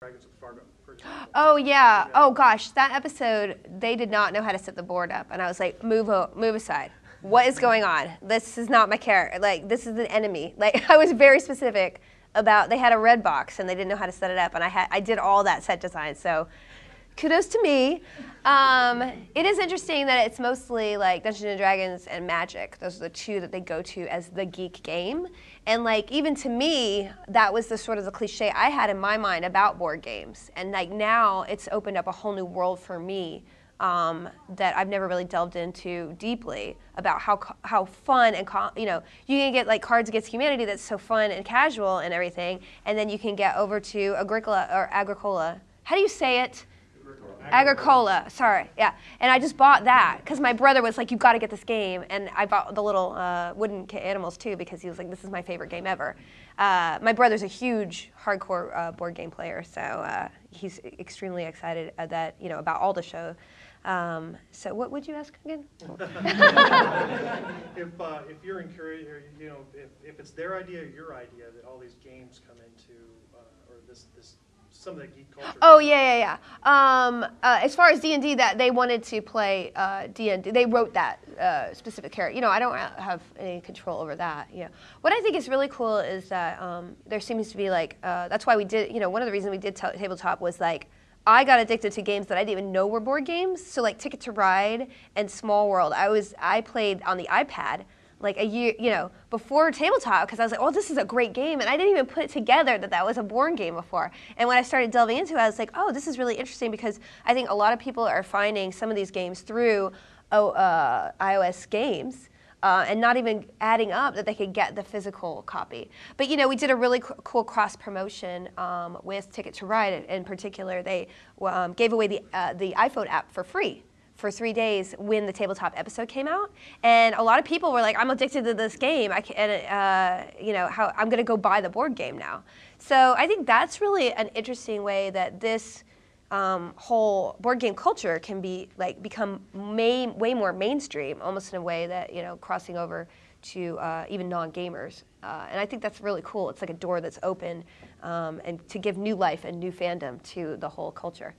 Dragons with Fargo, for example. Oh yeah. Oh gosh, that episode they did not know how to set the board up, and I was like, move aside. What is going on? This is not my character. Like this is an enemy. Like I was very specific about. They had a red box and they didn't know how to set it up, and I did all that set design. So kudos to me. It is interesting that it's mostly like Dungeons and Dragons and Magic. Those are the two that they go to as the geek game. And like even to me, that was the sort of the cliche I had in my mind about board games. And like now it's opened up a whole new world for me that I've never really delved into deeply about how fun and you can get like Cards Against Humanity that's so fun and casual and everything, and then you can get over to Agricola. How do you say it? Agricola, sorry, yeah. And I just bought that because my brother was like, "You got to get this game," and I bought the little wooden animals too because he was like, "This is my favorite game ever." My brother's a huge hardcore board game player, so he's extremely excited about all the show. So what would you ask again? If you're encouraged, if it's their idea or your idea that all these games come into, or this some of the geek culture. Oh yeah. As far as D&D, that they wanted to play D&D, they wrote that specific character. I don't have any control over that. What I think is really cool is that there seems to be like that's why we did. One of the reasons we did tabletop was like I got addicted to games that I didn't even know were board games. So like Ticket to Ride and Small World, I played on the iPad like a year, before tabletop, because I was like, oh, this is a great game, and I didn't even put it together that was a board game before. And when I started delving into it, I was like, oh, this is really interesting, because I think a lot of people are finding some of these games through iOS games, and not even adding up that they could get the physical copy. But we did a really cool cross promotion with Ticket to Ride. In particular, they gave away the iPhone app for free for 3 days when the tabletop episode came out, and a lot of people were like, "I'm addicted to this game. I'm going to go buy the board game now." So I think that's really an interesting way that this whole board game culture can become way more mainstream, almost in a way that crossing over to even non-gamers, and I think that's really cool. It's like a door that's open, and to give new life and new fandom to the whole culture.